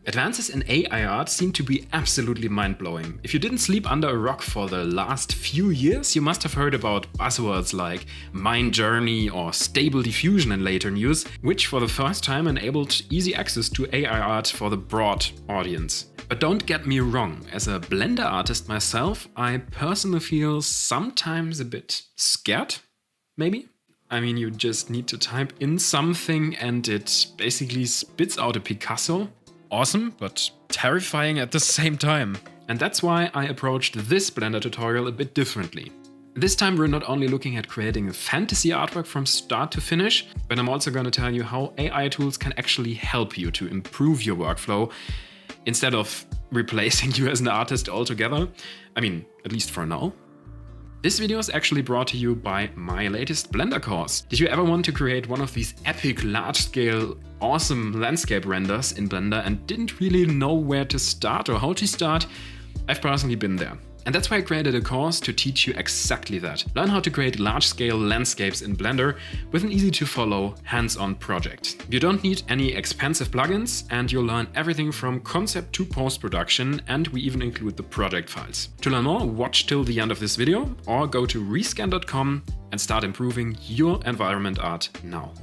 Advances in AI art seem to be absolutely mind-blowing. If you didn't sleep under a rock for the last few years, you must have heard about buzzwords like Mind Journey or Stable Diffusion in later news, which for the first time enabled easy access to AI art for the broad audience. But don't get me wrong, as a Blender artist myself, I personally feel sometimes a bit scared, maybe? I mean, you just need to type in something and it basically spits out a Picasso. Awesome, but terrifying at the same time. And that's why I approached this Blender tutorial a bit differently. This time we're not only looking at creating a fantasy artwork from start to finish, but I'm also going to tell you how AI tools can actually help you to improve your workflow instead of replacing you as an artist altogether. I mean, at least for now. This video is actually brought to you by my latest Blender course. Did you ever want to create one of these epic, large-scale, awesome landscape renders in Blender and didn't really know where to start or how to start? I've personally been there. And that's why I created a course to teach you exactly that. Learn how to create large-scale landscapes in Blender with an easy-to-follow, hands-on project. You don't need any expensive plugins, and you'll learn everything from concept to post-production, and we even include the project files. To learn more, watch till the end of this video, or go to rescan.com and start improving your environment art now.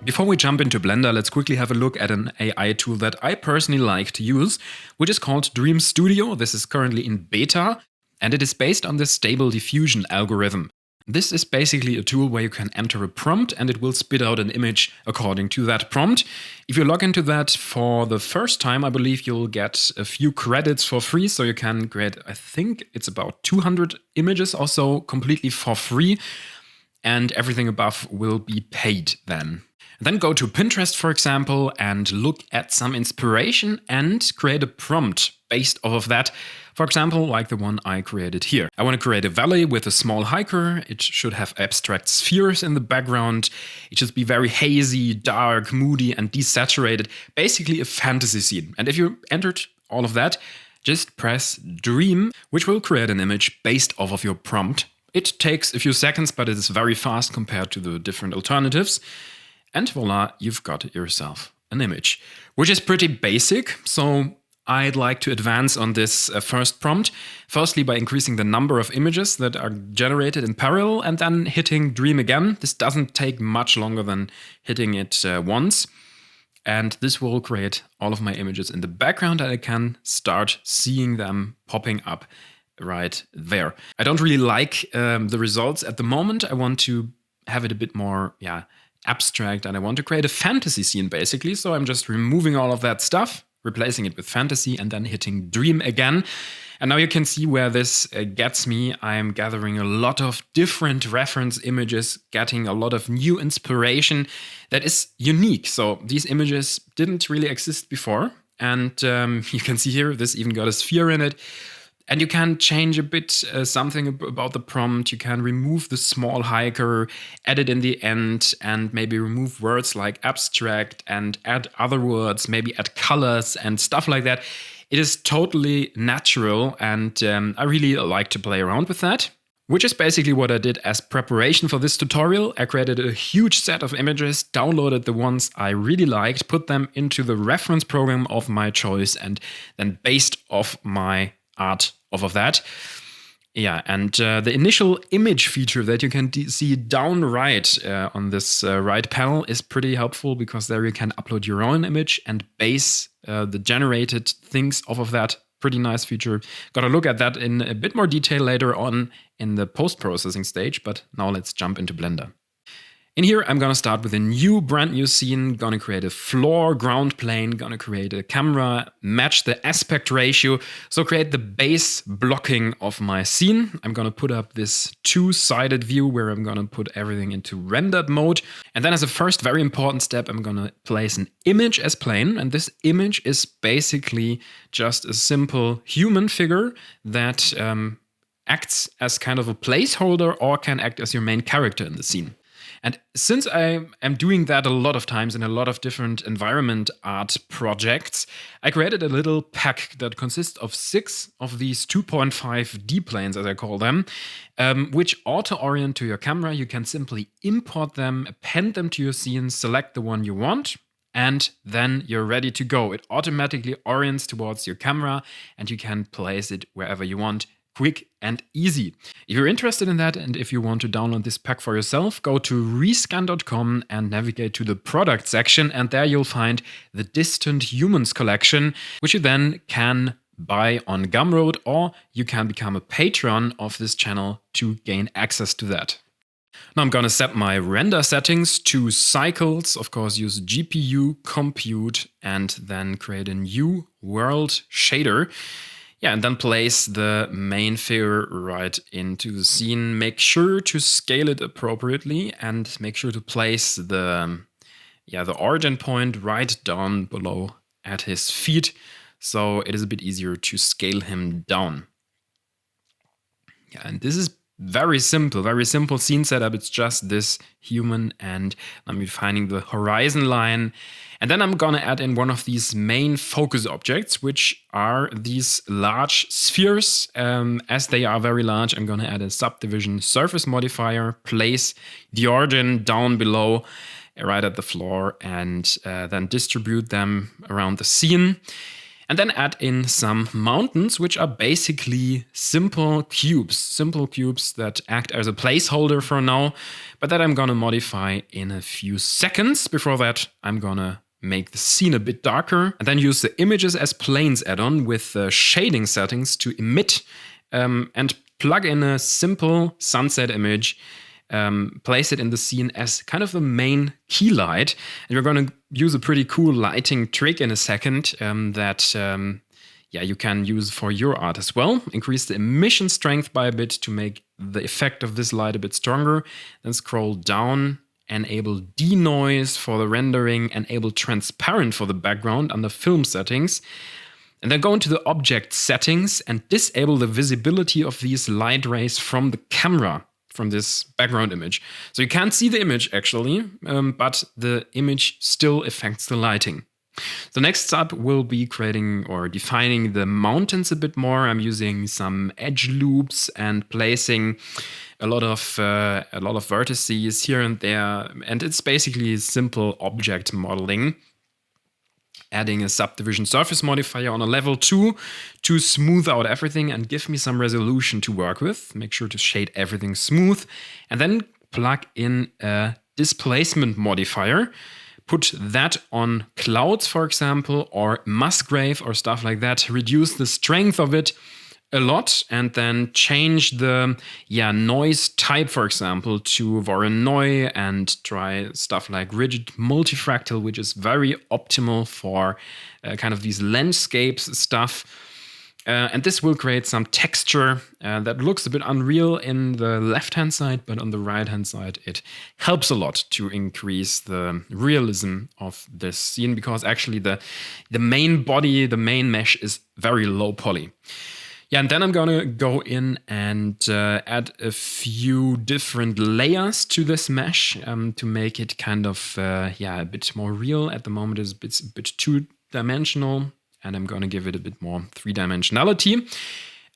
Before we jump into Blender, let's quickly have a look at an AI tool that I personally like to use, which is called Dream Studio. This is currently in beta, and it is based on the Stable Diffusion algorithm. This is basically a tool where you can enter a prompt and it will spit out an image according to that prompt. If you log into that for the first time, I believe you'll get a few credits for free, so you can create, I think it's about 200 images or so completely for free, and everything above will be paid then. Then go to Pinterest, for example, and look at some inspiration and create a prompt based off of that. For example, like the one I created here. I want to create a valley with a small hiker. It should have abstract spheres in the background. It should be very hazy, dark, moody, and desaturated. Basically a fantasy scene. And if you entered all of that, just press Dream, which will create an image based off of your prompt. It takes a few seconds, but it is very fast compared to the different alternatives. And voila, you've got yourself an image, which is pretty basic. So I'd like to advance on this first prompt, firstly by increasing the number of images that are generated in parallel and then hitting Dream again. This doesn't take much longer than hitting it once. And this will create all of my images in the background, and I can start seeing them popping up right there. I don't really like the results at the moment. I want to have it a bit more, abstract, and I want to create a fantasy scene basically. So I'm just removing all of that stuff, replacing it with fantasy, and then hitting Dream again. And now you can see where this gets me. I'm gathering a lot of different reference images, getting a lot of new inspiration that is unique. So these images didn't really exist before. And you can see here, this even got a sphere in it. And you can change a bit something about the prompt. You can remove the small hiker, add it in the end, and maybe remove words like abstract and add other words, maybe add colors and stuff like that. It is totally natural, and I really like to play around with that, which is basically what I did as preparation for this tutorial. I created a huge set of images, downloaded the ones I really liked, put them into the reference program of my choice, and then based off my art off of that. And the initial image feature that you can see down right on this right panel is pretty helpful, because there you can upload your own image and base the generated things off of that. Pretty nice feature. Got to look at that in a bit more detail later on in the post-processing stage, but now let's jump into Blender. In here, I'm gonna start with a brand new scene, gonna create a floor, ground plane, gonna create a camera, match the aspect ratio, so create the base blocking of my scene. I'm gonna put up this two-sided view where I'm gonna put everything into rendered mode. And then as a first very important step, I'm gonna place an image as plane, and this image is basically just a simple human figure that acts as kind of a placeholder or can act as your main character in the scene. And since I am doing that a lot of times in a lot of different environment art projects, I created a little pack that consists of 6 of these 2.5D planes, as I call them, which auto-orient to your camera. You can simply import them, append them to your scene, select the one you want, and then you're ready to go. It automatically orients towards your camera, and you can place it wherever you want. Quick and easy. If you're interested in that and if you want to download this pack for yourself, go to rescan.com and navigate to the product section, and there you'll find the Distant Humans collection, which you then can buy on Gumroad, or you can become a patron of this channel to gain access to that. Now I'm gonna set my render settings to cycles, of course use GPU compute, and then create a new world shader. Yeah, and then place the main figure right into the scene. Make sure to scale it appropriately and make sure to place the origin point right down below at his feet, so it is a bit easier to scale him down. Yeah, and this is very simple scene setup. It's just this human, and I'm defining the horizon line. And then I'm gonna add in one of these main focus objects, which are these large spheres. As they are very large, I'm gonna add a subdivision surface modifier, place the origin down below, right at the floor, and then distribute them around the scene. And then add in some mountains, which are basically simple cubes that act as a placeholder for now, but that I'm gonna modify in a few seconds. Before that, I'm gonna make the scene a bit darker, and then use the images as planes add-on with shading settings to emit, and plug in a simple sunset image. Place it in the scene as kind of the main key light. And we're going to use a pretty cool lighting trick in a second that you can use for your art as well. Increase the emission strength by a bit to make the effect of this light a bit stronger. Then scroll down, enable denoise for the rendering, enable transparent for the background under film settings. And then go into the object settings and disable the visibility of these light rays from the camera, from this background image. So you can't see the image actually, but the image still affects the lighting. The next step will be creating or defining the mountains a bit more. I'm using some edge loops and placing a lot of vertices here and there, and it's basically simple object modeling. Adding a subdivision surface modifier on a level 2 to smooth out everything and give me some resolution to work with. Make sure to shade everything smooth, and then plug in a displacement modifier. Put that on clouds, for example, or Musgrave or stuff like that. Reduce the strength of it a lot, and then change the noise type, for example, to Voronoi, and try stuff like rigid multifractal, which is very optimal for kind of these landscapes stuff. And this will create some texture that looks a bit unreal in the left-hand side, but on the right-hand side, it helps a lot to increase the realism of this scene, because actually the main body, the main mesh is very low poly. Yeah, and then I'm gonna go in and add a few different layers to this mesh to make it kind of a bit more real. At the moment, it's a bit two-dimensional, and I'm gonna give it a bit more three-dimensionality.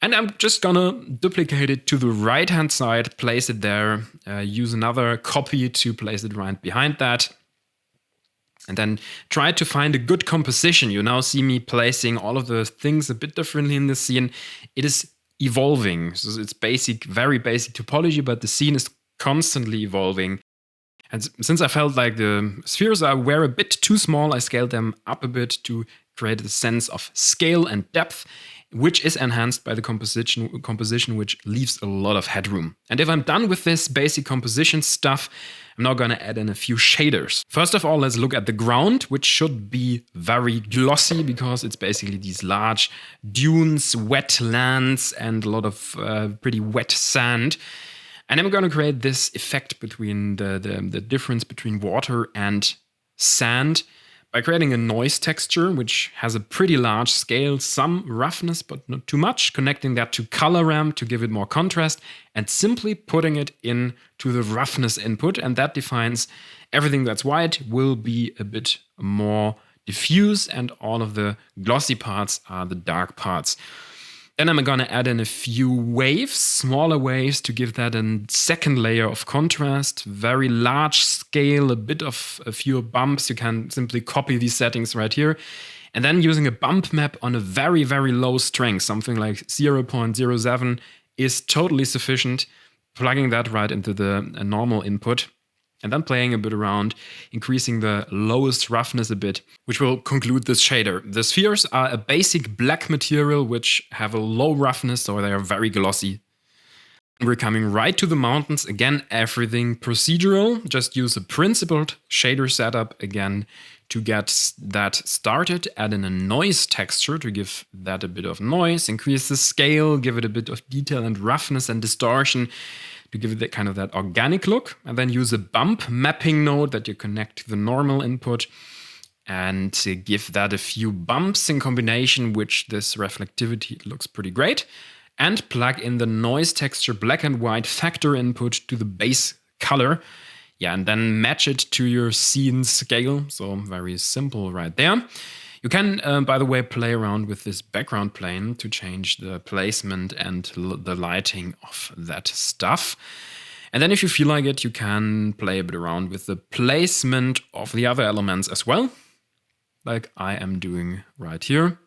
And I'm just gonna duplicate it to the right-hand side, place it there, use another copy to place it right behind that. And then try to find a good composition. You now see me placing all of the things a bit differently in the scene. It is evolving. So it's very basic topology, but the scene is constantly evolving. And since I felt like the spheres were a bit too small, I scaled them up a bit to create a sense of scale and depth, which is enhanced by the composition, which leaves a lot of headroom. And if I'm done with this basic composition stuff, I'm now gonna add in a few shaders. First of all, let's look at the ground, which should be very glossy, because it's basically these large dunes, wetlands, and a lot of pretty wet sand. And I'm gonna create this effect between the difference between water and sand by creating a noise texture, which has a pretty large scale, some roughness, but not too much, connecting that to color ramp to give it more contrast, and simply putting it into the roughness input. And that defines everything that's white will be a bit more diffuse, and all of the glossy parts are the dark parts. Then I'm going to add in a few waves, smaller waves, to give that a second layer of contrast. Very large scale, a bit of a few bumps. You can simply copy these settings right here. And then using a bump map on a very, very low strength, something like 0.07, is totally sufficient. Plugging that right into the normal input. And then playing a bit around, increasing the lowest roughness a bit, which will conclude this shader. The spheres are a basic black material which have a low roughness, so they are very glossy. We're coming right to the mountains. Again, everything procedural. Just use a principled shader setup again to get that started. Add in a noise texture to give that a bit of noise. Increase the scale, give it a bit of detail and roughness and distortion to give it that kind of that organic look. And then use a bump mapping node that you connect to the normal input and give that a few bumps in combination, which this reflectivity looks pretty great. And plug in the noise texture black and white factor input to the base color. Yeah, and then match it to your scene scale. So very simple right there. You can, by the way, play around with this background plane to change the placement and the lighting of that stuff. And then if you feel like it, you can play a bit around with the placement of the other elements as well, like I am doing right here.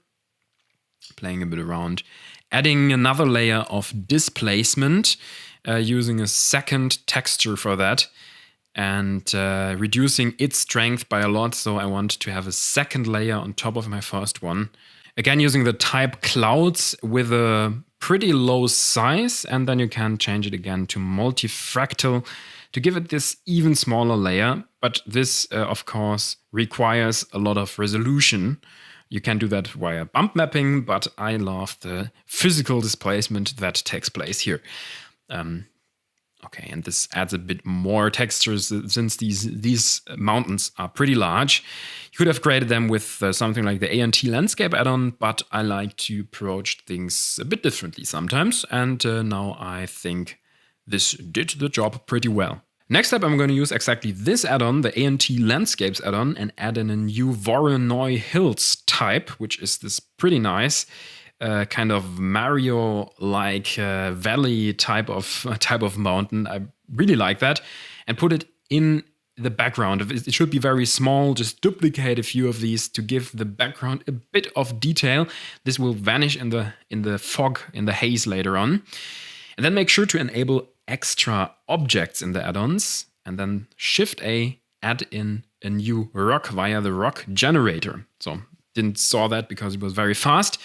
Playing a bit around, adding another layer of displacement, using a second texture for that, and reducing its strength by a lot. So I want to have a second layer on top of my first one. Again, using the type clouds with a pretty low size, and then you can change it again to multifractal to give it this even smaller layer. But this, of course, requires a lot of resolution. You can do that via bump mapping, but I love the physical displacement that takes place here. Okay, and this adds a bit more textures since these mountains are pretty large. You could have created them with something like the ANT landscape add-on, but I like to approach things a bit differently sometimes. And now I think this did the job pretty well. Next up, I'm going to use exactly this add-on, the ANT Landscapes add-on, and add in a new Voronoi Hills type, which is this pretty nice kind of Mario-like valley type of mountain. I really like that, and put it in the background. It should be very small. Just duplicate a few of these to give the background a bit of detail. This will vanish in the fog, in the haze later on. And then make sure to enable extra objects in the add-ons, and then Shift-A, add in a new rock via the rock generator. So didn't saw that because it was very fast.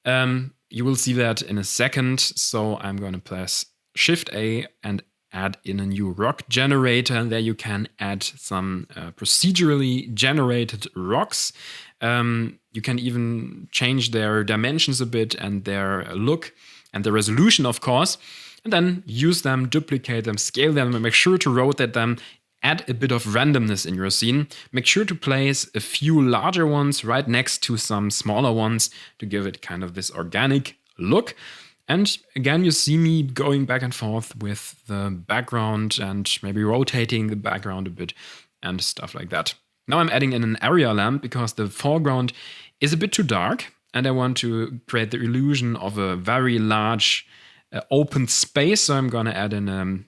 You will see that in a second. So I'm going to press Shift-A and add in a new rock generator. And there you can add some procedurally generated rocks. You can even change their dimensions a bit and their look and the resolution, of course. And then use them, duplicate them, scale them, and make sure to rotate them. Add a bit of randomness in your scene. Make sure to place a few larger ones right next to some smaller ones to give it kind of this organic look. And again, you see me going back and forth with the background and maybe rotating the background a bit and stuff like that. Now I'm adding in an area lamp because the foreground is a bit too dark and I want to create the illusion of a very large open space. So I'm going to add in an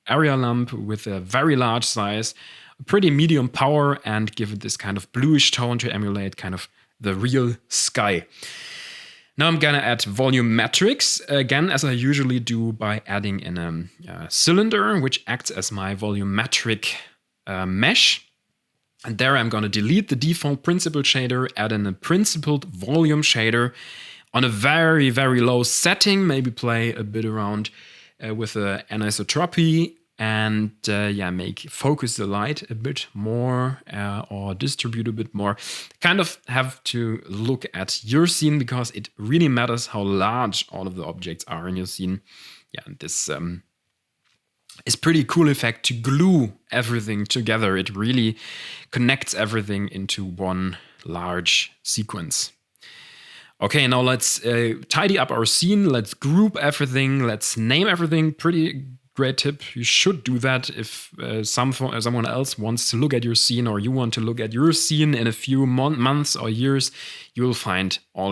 area lamp with a very large size, pretty medium power, and give it this kind of bluish tone to emulate kind of the real sky. Now I'm gonna add volume metrics, again, as I usually do by adding in a cylinder, which acts as my volumetric mesh. And there I'm gonna delete the default principled shader, add in a principled volume shader on a very, very low setting, maybe play a bit around with the anisotropy and focus the light a bit more or distribute a bit more. Kind of have to look at your scene because it really matters how large all of the objects are in your scene. Yeah, and this is pretty cool effect to glue everything together. It really connects everything into one large sequence. Okay, now let's tidy up our scene. Let's group everything. Let's name everything. Pretty great tip. You should do that if someone else wants to look at your scene, or you want to look at your scene in a few months or years. You will find all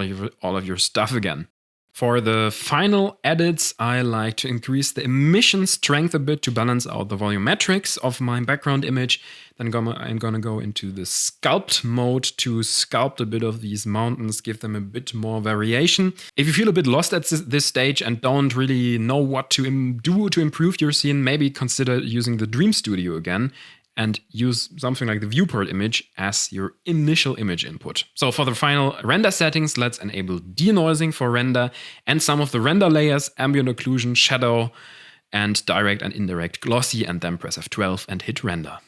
of your stuff again. For the final edits, I like to increase the emission strength a bit to balance out the volumetrics of my background image. Then I'm gonna go into the sculpt mode to sculpt a bit of these mountains, give them a bit more variation. If you feel a bit lost at this stage and don't really know what to do to improve your scene, maybe consider using the Dream Studio again and use something like the viewport image as your initial image input. So for the final render settings, let's enable denoising for render and some of the render layers, ambient occlusion, shadow, and direct and indirect glossy, and then press F12 and hit render.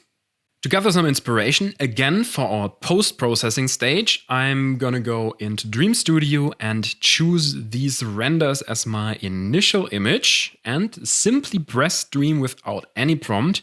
To gather some inspiration, again for our post-processing stage, I'm gonna go into Dream Studio and choose these renders as my initial image and simply press Dream without any prompt.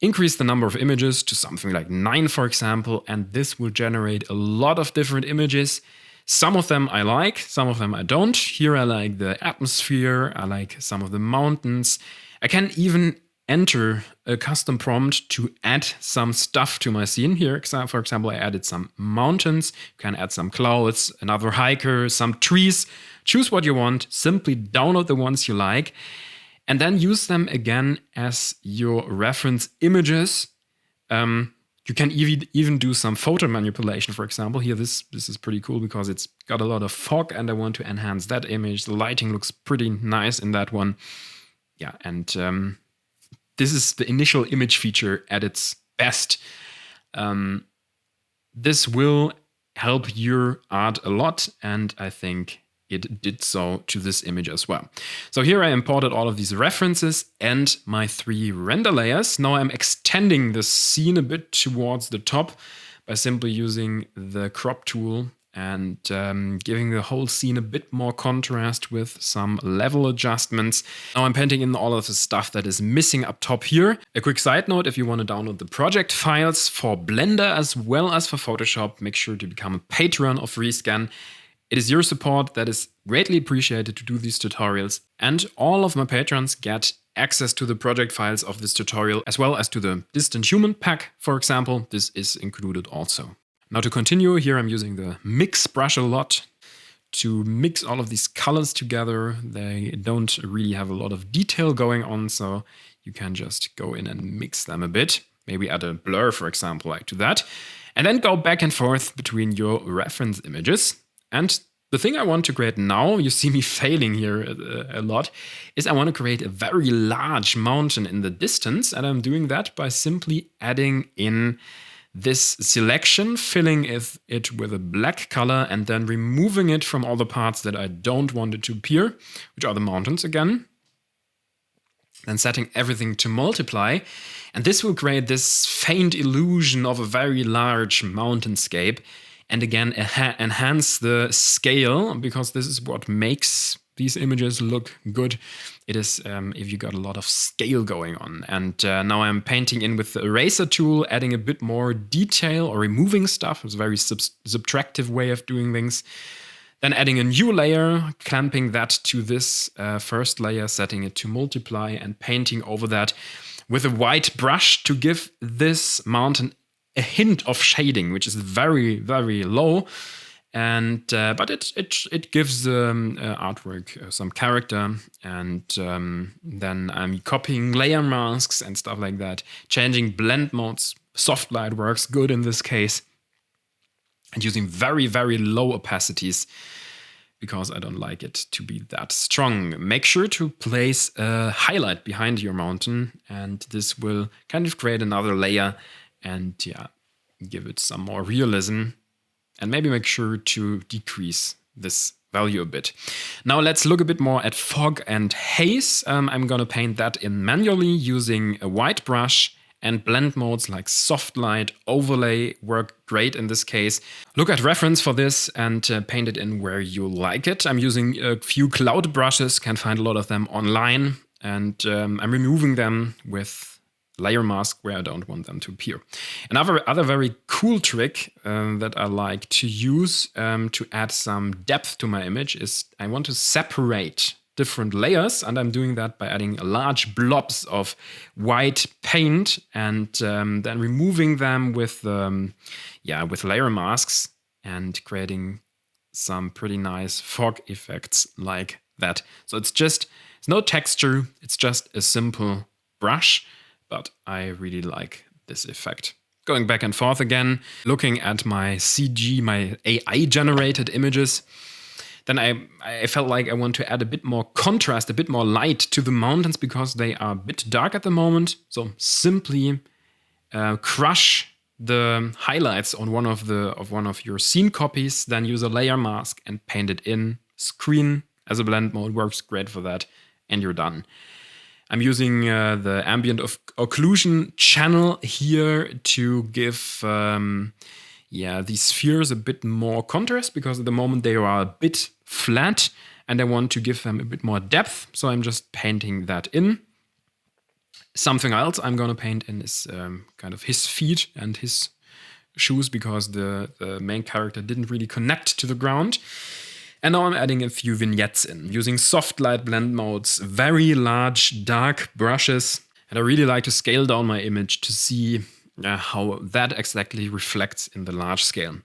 Increase the number of images to something like 9, for example, and this will generate a lot of different images. Some of them I like, some of them I don't. Here I like the atmosphere, I like some of the mountains. I can even enter a custom prompt to add some stuff to my scene. Here, for example, I added some mountains. You can add some clouds, another hiker, some trees. Choose what you want, simply download the ones you like, and then use them again as your reference images. You can even do some photo manipulation, for example. Here, this is pretty cool because it's got a lot of fog and I want to enhance that image. The lighting looks pretty nice in that one. Yeah, and this is the initial image feature at its best. This will help your art a lot, and I think it did so to this image as well. So here I imported all of these references and my 3 render layers. Now I'm extending the scene a bit towards the top by simply using the crop tool and giving the whole scene a bit more contrast with some level adjustments. Now I'm painting in all of the stuff that is missing up top here. A quick side note, if you want to download the project files for Blender as well as for Photoshop, make sure to become a patron of Rescan. It is your support that is greatly appreciated to do these tutorials, and all of my patrons get access to the project files of this tutorial, as well as to the Distant Human pack, for example. This is included also. Now to continue, here I'm using the mix brush a lot to mix all of these colors together. They don't really have a lot of detail going on, so you can just go in and mix them a bit. Maybe add a blur, for example, like to that. And then go back and forth between your reference images. And the thing I want to create now, you see me failing here a lot, is I want to create a very large mountain in the distance. And I'm doing that by simply adding in this selection, filling it with a black color, and then removing it from all the parts that I don't want it to appear, which are the mountains again. Then setting everything to multiply. And this will create this faint illusion of a very large mountainscape. And again, enhance the scale, because this is what makes these images look good. It is if you got a lot of scale going on. And now I'm painting in with the eraser tool, adding a bit more detail or removing stuff. It's a very subtractive way of doing things. Then adding a new layer, clamping that to this first layer, setting it to multiply, and painting over that with a white brush to give this mountain a hint of shading, which is very, very low, and but it gives the artwork some character. And then I'm copying layer masks and stuff like that, changing blend modes. Soft light works good in this case, and using very, very low opacities because I don't like it to be that strong. Make sure to place a highlight behind your mountain, and this will kind of create another layer. And yeah, give it some more realism, and maybe make sure to decrease this value a bit. Now let's look a bit more at fog and haze. I'm gonna paint that in manually using a white brush, and blend modes like soft light, overlay work great in this case. Look at reference for this and paint it in where you like it. I'm using a few cloud brushes, can find a lot of them online. and I'm removing them with layer mask where I don't want them to appear. Another very cool trick that I like to use to add some depth to my image is I want to separate different layers, and I'm doing that by adding large blobs of white paint and then removing them with layer masks and creating some pretty nice fog effects like that. So it's no texture, it's just a simple brush, but I really like this effect. Going back and forth again, looking at my CG, my AI generated images, then I felt like I want to add a bit more contrast, a bit more light to the mountains because they are a bit dark at the moment. So simply crush the highlights on one of your scene copies, then use a layer mask and paint it in. Screen as a blend mode works great for that, and you're done. I'm using the ambient occlusion channel here to give these spheres a bit more contrast because at the moment they are a bit flat and I want to give them a bit more depth. So I'm just painting that in. Something else I'm going to paint in is kind of his feet and his shoes because the main character didn't really connect to the ground. And now I'm adding a few vignettes in, using soft light blend modes, very large dark brushes. And I really like to scale down my image to see how that exactly reflects in the large scale.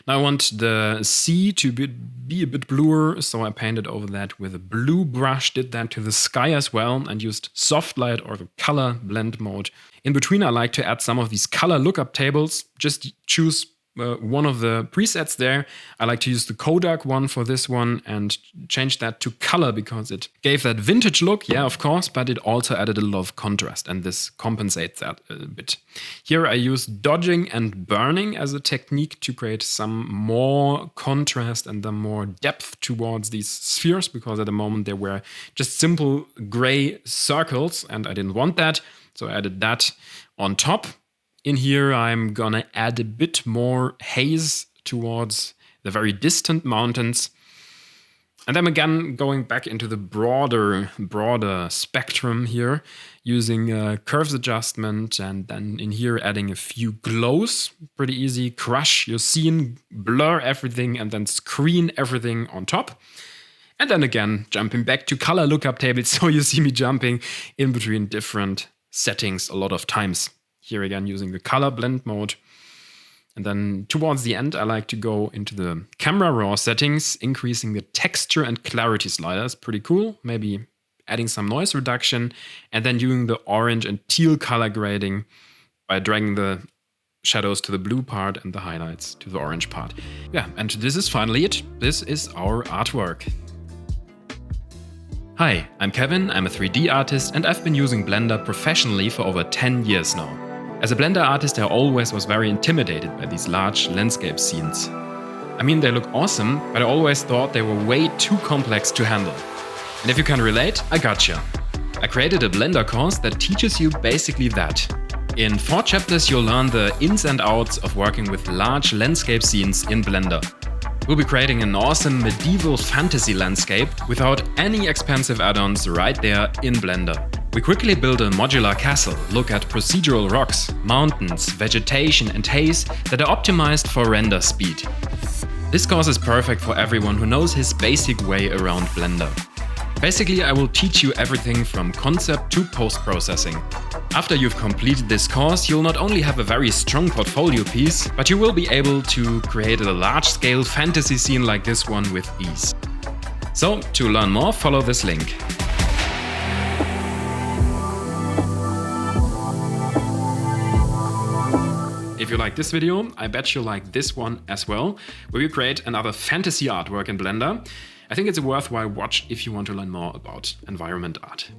Now I want the sea to be a bit bluer, so I painted over that with a blue brush, did that to the sky as well, and used soft light or the color blend mode. In between I like to add some of these color lookup tables. Just choose one of the presets there. I like to use the Kodak one for this one and change that to color because it gave that vintage look, yeah, of course, but it also added a lot of contrast, and this compensates that a bit. Here I use dodging and burning as a technique to create some more contrast and then more depth towards these spheres because at the moment they were just simple gray circles and I didn't want that, so I added that on top. In here, I'm gonna add a bit more haze towards the very distant mountains. And then again, going back into the broader spectrum here, using curves adjustment, and then in here adding a few glows. Pretty easy, crush your scene, blur everything, and then screen everything on top. And then again, jumping back to color lookup tables, so you see me jumping in between different settings a lot of times. Here again, using the color blend mode. And then towards the end, I like to go into the camera raw settings, increasing the texture and clarity sliders. Pretty cool. Maybe adding some noise reduction and then using the orange and teal color grading by dragging the shadows to the blue part and the highlights to the orange part. Yeah, and this is finally it. This is our artwork. Hi, I'm Kevin, I'm a 3D artist and I've been using Blender professionally for over 10 years now. As a Blender artist, I always was very intimidated by these large landscape scenes. I mean, they look awesome, but I always thought they were way too complex to handle. And if you can relate, I gotcha. I created a Blender course that teaches you basically that. In 4 chapters, you'll learn the ins and outs of working with large landscape scenes in Blender. We'll be creating an awesome medieval fantasy landscape without any expensive add-ons right there in Blender. We quickly build a modular castle, look at procedural rocks, mountains, vegetation and haze that are optimized for render speed. This course is perfect for everyone who knows his basic way around Blender. Basically, I will teach you everything from concept to post-processing. After you've completed this course, you'll not only have a very strong portfolio piece, but you will be able to create a large-scale fantasy scene like this one with ease. So, to learn more, follow this link. If you like this video, I bet you'll like this one as well, where we create another fantasy artwork in Blender. I think it's a worthwhile watch if you want to learn more about environment art.